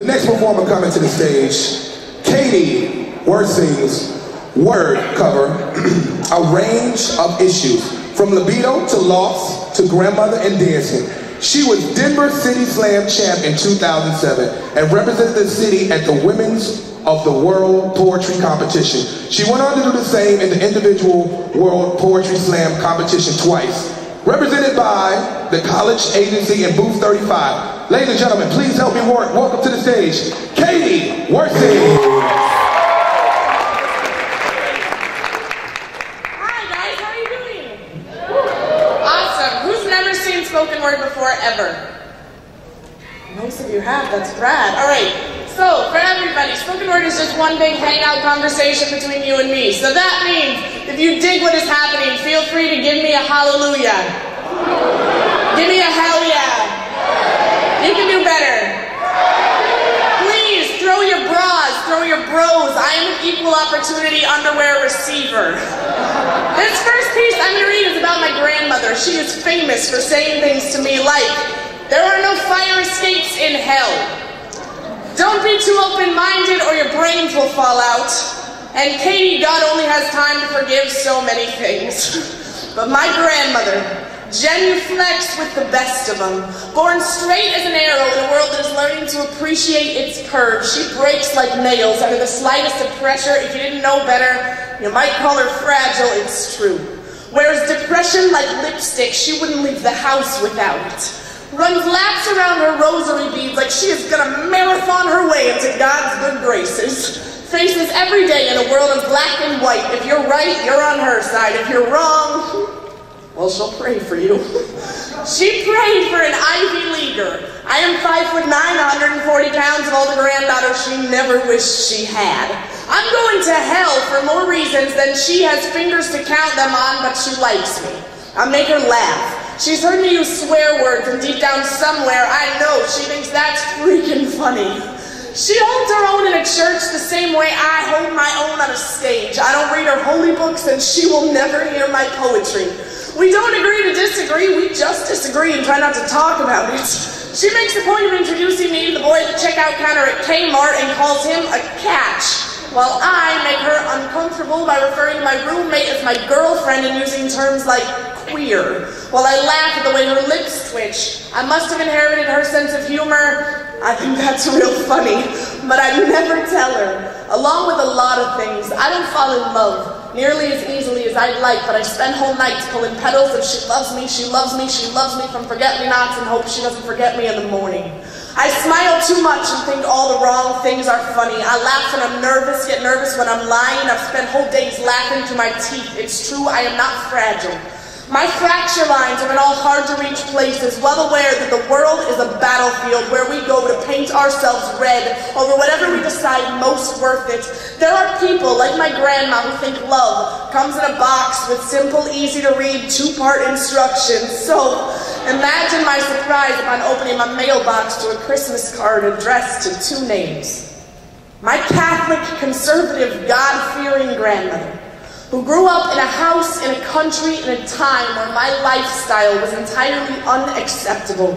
The next performer coming to the stage, Katie Wirsing's Word cover, A Range of Issues, from libido to loss to grandmother and dancing. She was Denver City Slam champ in 2007 and represented the city at the Women's of the World Poetry Competition. She went on to do the same in the individual World Poetry Slam competition twice. Represented by the College Agency in Booth 35. Ladies and gentlemen, please help me welcome to the stage, Katie Wirsing. Hi guys, how are you doing? Awesome. Who's never seen spoken word before, ever? Most of you have, that's rad. All right, so for everybody, spoken word is just one big hangout conversation between you and me. So that means if you dig what is happening, feel free to give me a hallelujah. Give me a hell yeah. You can do better. Please throw your bras, throw your bros. I am an equal opportunity underwear receiver. This first piece I'm going to read is about my grandmother. She is famous for saying things to me like, "There are no fire escapes in hell. Don't be too open-minded or your brains will fall out. And Katie, God only has time to forgive so many things." But my grandmother, genuflexed with the best of them, born straight as an arrow in a world that is learning to appreciate its curves. She breaks like nails under the slightest of pressure. If you didn't know better, you might call her fragile, it's true. Wears depression like lipstick, she wouldn't leave the house without it. Runs laps around her rosary beads like she is gonna marathon her way into God's good graces. Faces every day in a world of black and white. If you're right, you're on her side. If you're wrong, well, she'll pray for you. She prayed for an Ivy Leaguer. I am 5'9", 140 pounds, and all the granddaughters she never wished she had. I'm going to hell for more reasons than she has fingers to count them on, but she likes me. I make her laugh. She's heard me use swear words, and deep down somewhere, I know she thinks that's freaking funny. She holds her own in a church the same way I hold my own on a stage. I don't read her holy books, and she will never hear my poetry. We don't agree to disagree, we just disagree and try not to talk about it. She makes a point of introducing me to the boy at the checkout counter at Kmart and calls him a catch, while I make her uncomfortable by referring to my roommate as my girlfriend and using terms like queer, while I laugh at the way her lips twitch. I must have inherited her sense of humor. I think that's real funny, but I never tell her. Along with a lot of things, I don't fall in love nearly as easily as I'd like, but I spend whole nights pulling petals of she loves me, she loves me, she loves me from forget-me-nots and hope she doesn't forget me in the morning. I smile too much and think all the wrong things are funny. I laugh when I'm nervous, get nervous when I'm lying. I've spent whole days laughing through my teeth. It's true, I am not fragile. My fracture lines are in all hard-to-reach places, well aware that the world is a battlefield where we go to paint ourselves red over whatever we decide most worth it. There are people, like my grandma, who think love comes in a box with simple, easy-to-read, two-part instructions. So, imagine my surprise upon opening my mailbox to a Christmas card addressed to two names. My Catholic, conservative, God-fearing grandmother, who grew up in a house, in a country, in a time where my lifestyle was entirely unacceptable.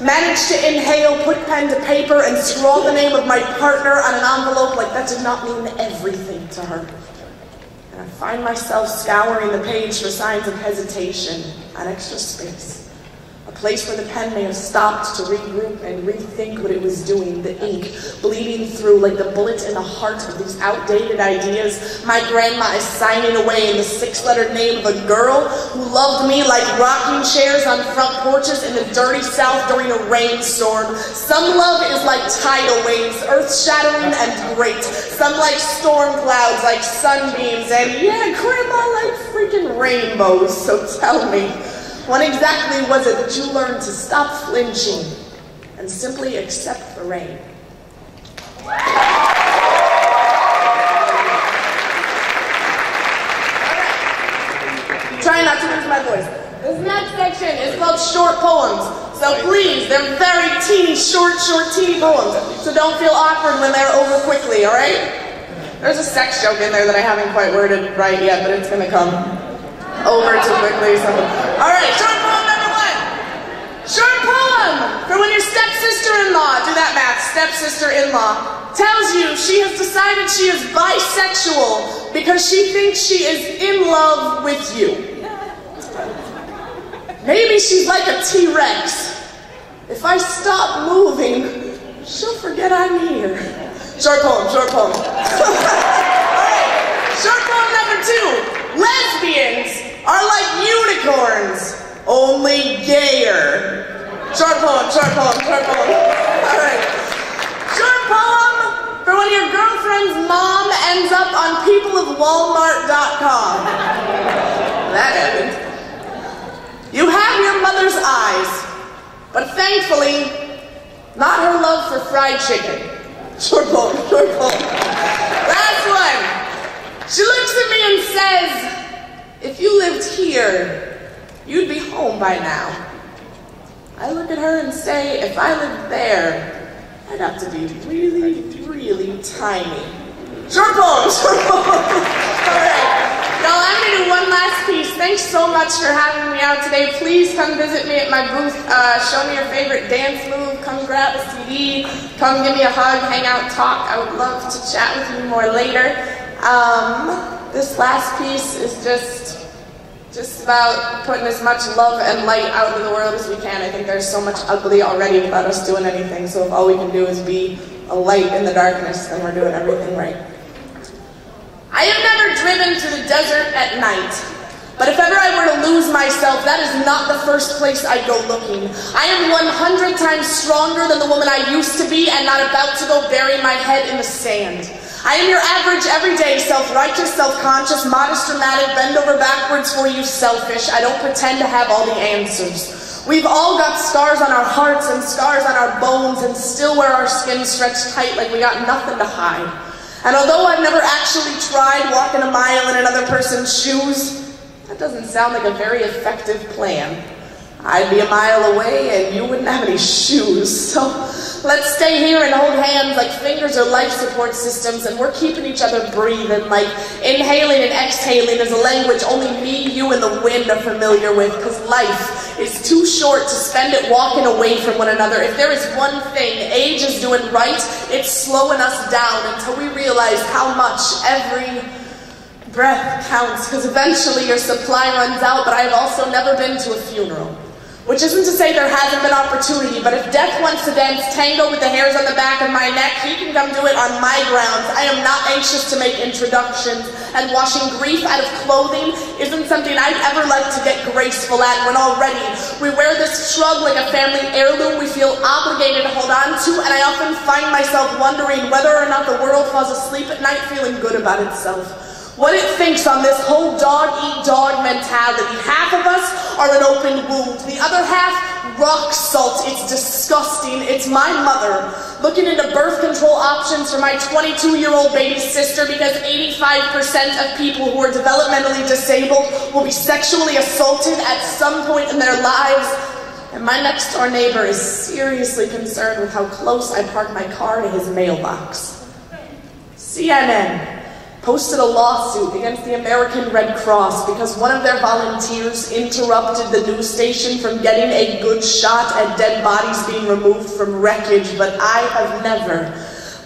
Managed to inhale, put pen to paper, and scrawl the name of my partner on an envelope like that did not mean everything to her. And I find myself scouring the page for signs of hesitation, an extra space. A place where the pen may have stopped to regroup and rethink what it was doing, the ink bleeding through like the bullet in the heart of these outdated ideas. My grandma is signing away in the six-letter name of a girl who loved me like rocking chairs on front porches in the dirty South during a rainstorm. Some love is like tidal waves, earth-shattering and great. Some like storm clouds, like sunbeams, and yeah, grandma like freaking rainbows, so tell me. When exactly was it that you learned to stop flinching and simply accept the rain? Trying not to lose my voice. This next section is called short poems. So please, they're very teeny, short, teeny poems. So don't feel awkward when they're over quickly, all right? There's a sex joke in there that I haven't quite worded right yet, but it's going to come over too quickly. So. All right, short poem number one. Short poem. bottom for when your stepsister-in-law, do that math, stepsister-in-law, tells you she has decided she is bisexual because she thinks she is in love with you. Maybe she's like a T-Rex. If I stop moving, she'll forget I'm here. Short poem, short poem. Alright, short poem number 2. Lesbians are like unicorns, only gayer. Short poem, short poem, short poem. Alright. Short poem for when your girlfriend's mom ends up on peopleofwalmart.com. That happened. You have your mother's eyes, but thankfully, not her love for fried chicken. Short poem, short poem. Last one. She looks at me and says, if you lived here, you'd be home by now. I look at her and say, if I lived there, I'd have to be really, really tiny. Short poem, short poem. All right. Y'all, I'm going to do one last piece. Thanks so much for having me out today. Please come visit me at my booth. Show me your favorite dance move. Come grab a CD. Come give me a hug, hang out, talk. I would love to chat with you more later. This last piece is just about putting as much love and light out into the world as we can. I think there's so much ugly already without us doing anything. So if all we can do is be a light in the darkness, then we're doing everything right. I have never driven to the desert at night, but if ever I were to lose myself, that is not the first place I'd go looking. I am 100 times stronger than the woman I used to be and not about to go bury my head in the sand. I am your average, everyday, self-righteous, self-conscious, modest, dramatic, bend over backwards for you selfish. I don't pretend to have all the answers. We've all got scars on our hearts and scars on our bones and still wear our skin stretched tight like we got nothing to hide. And although I've never actually tried walking a mile in another person's shoes, that doesn't sound like a very effective plan. I'd be a mile away and you wouldn't have any shoes. So let's stay here and hold hands like fingers or life support systems, and we're keeping each other breathing, like inhaling and exhaling is a language only me, you, and the wind are familiar with, because life is too short to spend it walking away from one another. If there is one thing age is doing right, it's slowing us down until we realize how much every breath counts, because eventually your supply runs out. But I have also never been to a funeral. Which isn't to say there hasn't been opportunity, but if death wants to dance tango with the hairs on the back of my neck, he can come do it on my grounds. I am not anxious to make introductions, and washing grief out of clothing isn't something I'd ever like to get graceful at when already we wear this shrug like a family heirloom we feel obligated to hold on to, and I often find myself wondering whether or not the world falls asleep at night feeling good about itself. What it thinks on this whole dog-eat-dog mentality. Half of us are an open wound. The other half, rock salt. It's disgusting. It's my mother looking into birth control options for my 22-year-old baby sister because 85% of people who are developmentally disabled will be sexually assaulted at some point in their lives. And my next-door neighbor is seriously concerned with how close I park my car to his mailbox. CNN posted a lawsuit against the American Red Cross because one of their volunteers interrupted the news station from getting a good shot at dead bodies being removed from wreckage. But I have never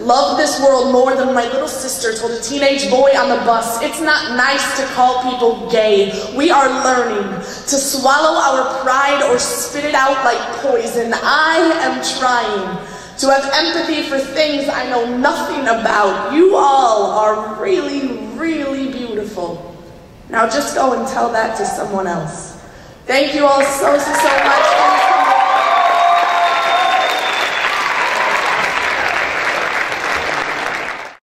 loved this world more than my little sister told a teenage boy on the bus. It's not nice to call people gay. We are learning to swallow our pride or spit it out like poison. I am trying to have empathy for things I know nothing about. You all are really, really beautiful. Now just go and tell that to someone else. Thank you all so much.